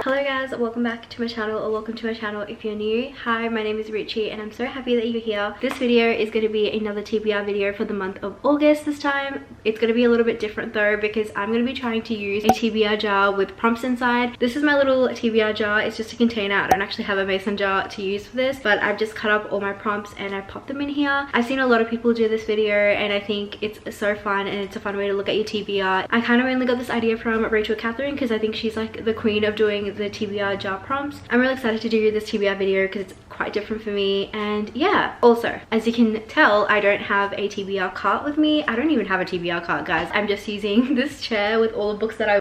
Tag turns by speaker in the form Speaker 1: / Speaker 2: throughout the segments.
Speaker 1: Hello guys, welcome back to my channel, or welcome to my channel if you're new. Hi, my name is Richie and I'm so happy that you're here. This video is going to be another TBR video for the month of August this time. It's going to be a little bit different though because I'm going to be trying to use a TBR jar with prompts inside. This is my little TBR jar. It's just a container. I don't actually have a mason jar to use for this, but I've just cut up all my prompts and I popped them in here. I've seen a lot of people do this video and I think it's so fun and it's a fun way to look at your TBR. I kind of only got this idea from Rachel Catherine because I think she's like the queen of doing the TBR jar prompts. I'm really excited to do this TBR video because it's quite different for me. And yeah, also as you can tell, I don't have a TBR cart with me. I don't even have a TBR cart, guys. I'm just using this chair with all the books that I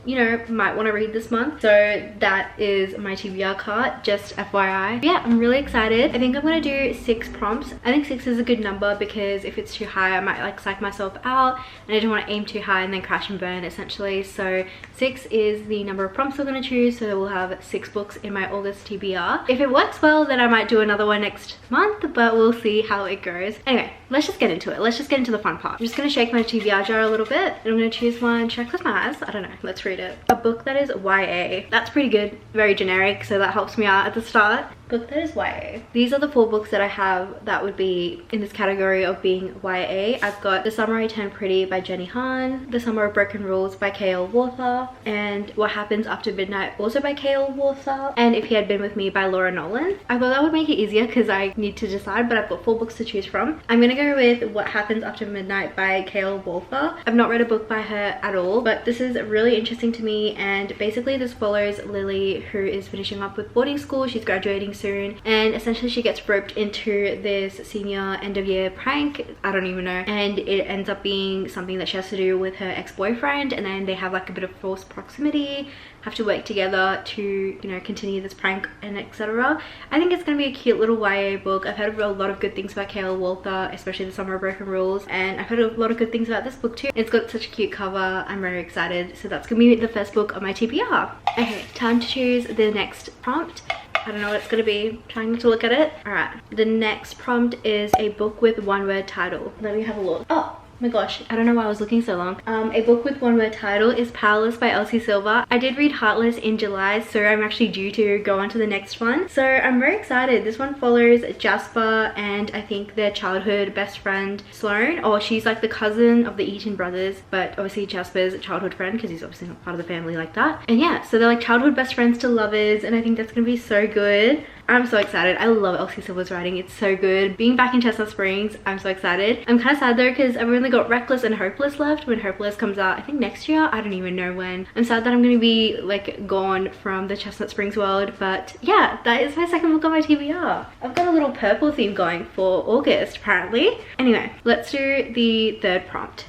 Speaker 1: might want to read this month. So that is my TBR cart, just FYI. Yeah, I'm really excited. I think I'm gonna do 6 prompts. I think 6 is a good number because if it's too high I might like psych myself out and I don't want to aim too high and then crash and burn essentially. So 6 is the number of prompts we're going to choose, so we'll have 6 books in my August TBR. If it works well, then I might do another one next month, but we'll see how it goes. Anyway, let's just get into it. Let's just get into the fun part. I'm just going to shake my TBR jar a little bit and I'm going to choose one. Should I close my eyes? I don't know. Let's read it. A book that is YA. That's pretty good. Very generic, so that helps me out at the start. Book that is YA. These are the 4 books that I have that would be in this category of being YA. I've got The Summer I Turned Pretty by Jenny Han, The Summer of Broken Rules by K.L. Walther, and What Happens After Midnight also by K.L. Walther, and If He Had Been With Me by Laura Nolan. I thought that would make it easier because I need to decide, but I've got 4 books to choose from. I'm gonna go with What Happens After Midnight by K.L. Walther. I've not read a book by her at all, but this is really interesting to me, and basically this follows Lily, who is finishing up with boarding school. She's graduating soon, and essentially she gets roped into this senior end of year prank. I don't even know, and it ends up being something that she has to do with her ex-boyfriend, and then they have like a bit of false proximity, have to work together to continue this prank and etc. I think it's gonna be a cute little YA book. I've heard a lot of good things about K.L. Walther, especially The Summer of Broken Rules, and I've heard a lot of good things about this book too. It's got such a cute cover. I'm very excited. So that's gonna be the first book on my TBR. Okay, time to choose the next prompt. I don't know what it's gonna be. Trying to look at it. Alright, the next prompt is a book with one-word title. Let me have a look. Oh my gosh, I don't know why I was looking so long. A book with one-word title is Powerless by Elsie Silver. I did read Heartless in July, so I'm actually due to go on to the next one. So I'm very excited. This one follows Jasper and I think their childhood best friend Sloane, or she's like the cousin of the Eaton brothers, but obviously Jasper's childhood friend because he's obviously not part of the family like that. And yeah, so they're like childhood best friends to lovers, and I think that's gonna be so good. I'm so excited. I love Elsie Silver's writing. It's so good. Being back in Chestnut Springs, I'm so excited. I'm kind of sad though because I've only got Reckless and Hopeless left. When Hopeless comes out, I think next year, I don't even know when. I'm sad that I'm going to be like gone from the Chestnut Springs world, but yeah, that is my second book on my TBR. I've got a little purple theme going for August apparently. Anyway, let's do the third prompt.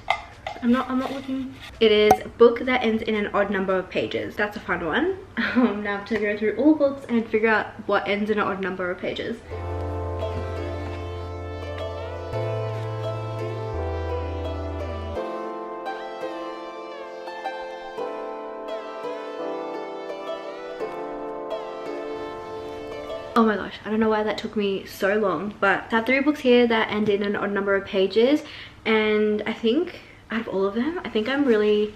Speaker 1: I'm not looking. It is a book that ends in an odd number of pages. That's a fun one. Now I have to go through all books and figure out what ends in an odd number of pages. Oh my gosh, I don't know why that took me so long, but I have 3 books here that end in an odd number of pages, and I think out of all of them, I think I'm really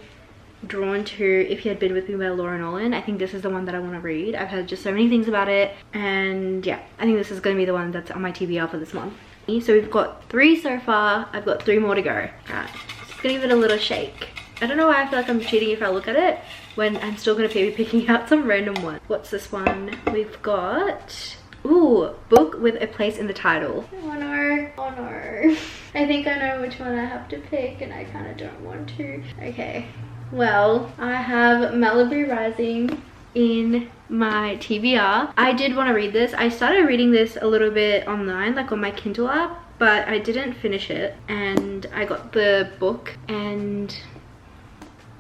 Speaker 1: drawn to If You Had Been With Me by Laura Nolan. I think this is the one that I want to read. I've heard just so many things about it, and yeah, I think this is going to be the one that's on my TBR for this month. So we've got 3 so far. I've got 3 more to go. Alright, just gonna give it a little shake. I don't know why I feel like I'm cheating if I look at it when I'm still gonna be picking out some random one. What's this one? We've got, ooh, book with a place in the title. Oh no, oh no. I think I know which one I have to pick and I kind of don't want to. Okay, well, I have Malibu Rising in my TBR. I did want to read this. I started reading this a little bit online, like on my Kindle app, but I didn't finish it, and I got the book, and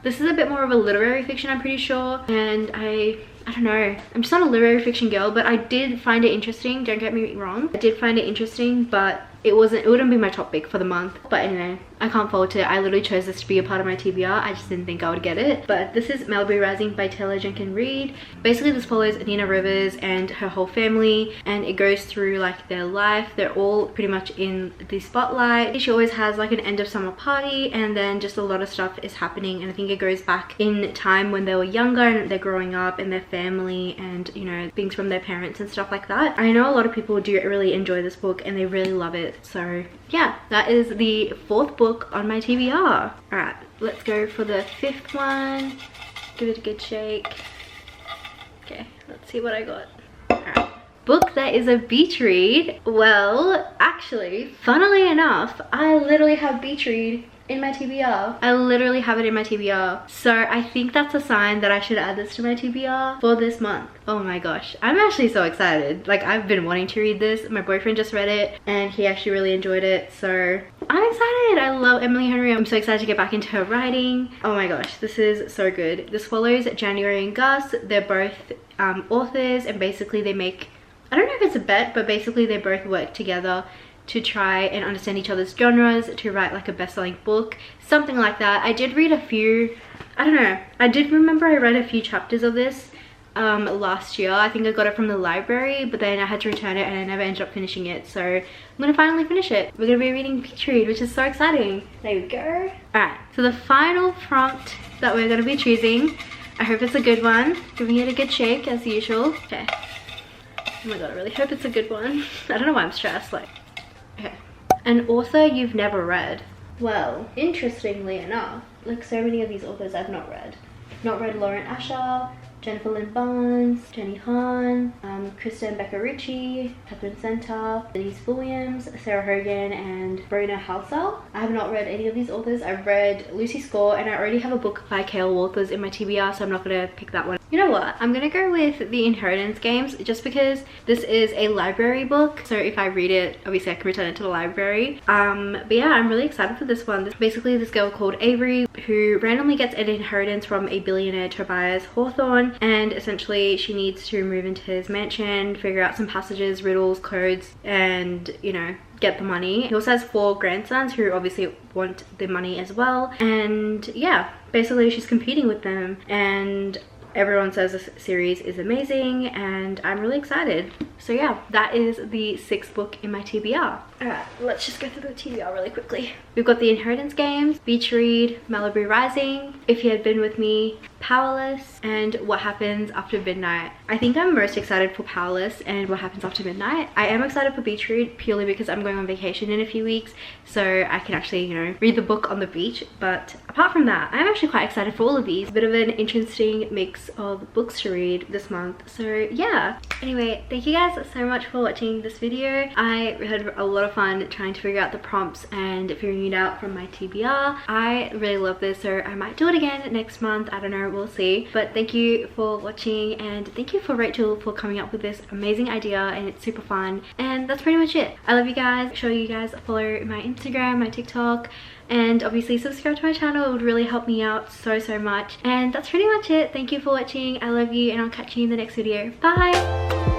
Speaker 1: this is a bit more of a literary fiction, I'm pretty sure, and I don't know, I'm just not a literary fiction girl, but I did find it interesting. Don't get me wrong, I did find it interesting, but it wouldn't be my top pick for the month. But anyway, I can't fault it. I literally chose this to be a part of my TBR. I just didn't think I would get it. But this is Malibu Rising by Taylor Jenkins Reid. Basically this follows Nina Rivers and her whole family, and it goes through like their life. They're all pretty much in the spotlight. She always has like an end of summer party, and then just a lot of stuff is happening, and I think it goes back in time when they were younger and they're growing up and their family and, you know, things from their parents and stuff like that. I know a lot of people do really enjoy this book and they really love it. So yeah, that is the 4th book on my TBR. Alright, let's go for the 5th one. Give it a good shake. Okay, let's see what I got. Alright. Book that is a beach read. Well, actually, funnily enough, I literally have beach read in my TBR. I literally have it in my TBR. So I think that's a sign that I should add this to my TBR for this month. Oh my gosh, I'm actually so excited. Like, I've been wanting to read this. My boyfriend just read it and he actually really enjoyed it. So I'm excited. I love Emily Henry. I'm so excited to get back into her writing. Oh my gosh, this is so good. This follows January and Gus. They're both authors, and basically they make, I don't know if it's a bet, but basically they both work together to try and understand each other's genres to write like a best-selling book, something like that. I did read a few, I don't know, I did remember I read a few chapters of this last year. I think I got it from the library, but then I had to return it and I never ended up finishing it. So I'm gonna finally finish it. We're gonna be reading Beach Read, which is so exciting. There we go. Alright, so the final prompt that we're gonna be choosing, I hope it's a good one. Giving it a good shake as usual. Okay. Oh my god, I really hope it's a good one. I don't know why I'm stressed. Like, okay. An author you've never read. Well, interestingly enough, like so many of these authors I've not read. Not read Lauren Asher, Jennifer Lynn Barnes, Jenny Han, Kristen Becca-Ritchie, Catherine Center, Denise Williams, Sarah Hogan, and Brona Halsell. I have not read any of these authors. I've read Lucy Score, and I already have a book by Kale Walters in my TBR, so I'm not gonna pick that one. You know what? I'm gonna go with The Inheritance Games, just because this is a library book. So if I read it, obviously I can return it to the library. But yeah, I'm really excited for this one. Basically, this girl called Avery, who randomly gets an inheritance from a billionaire, Tobias Hawthorne, and essentially she needs to move into his mansion, figure out some passages, riddles, codes, and, you know, get the money. He also has 4 grandsons who obviously want the money as well, and yeah, basically she's competing with them, and everyone says this series is amazing and I'm really excited. So yeah, that is the 6th book in my TBR. Alright, let's just go through the TBR really quickly. We've got The Inheritance Games, Beach Read, Malibu Rising, If You Had Been With Me, Powerless, and What Happens After Midnight. I think I'm most excited for Powerless and What Happens After Midnight. I am excited for Beach Read purely because I'm going on vacation in a few weeks, so I can actually, you know, read the book on the beach. But apart from that, I'm actually quite excited for all of these. A bit of an interesting mix of books to read this month. So yeah. Anyway, thank you guys so much for watching this video. I had a lot of fun trying to figure out the prompts and figuring it out from my TBR. I really love this, so I might do it again next month. I don't know, we'll see. But thank you for watching, and thank you for Rachel for coming up with this amazing idea, and it's super fun. And that's pretty much it. I love you guys. Make sure you guys follow my Instagram, my TikTok, and obviously subscribe to my channel. It would really help me out so much. And that's pretty much it. Thank you for watching. I love you, and I'll catch you in the next video. Bye.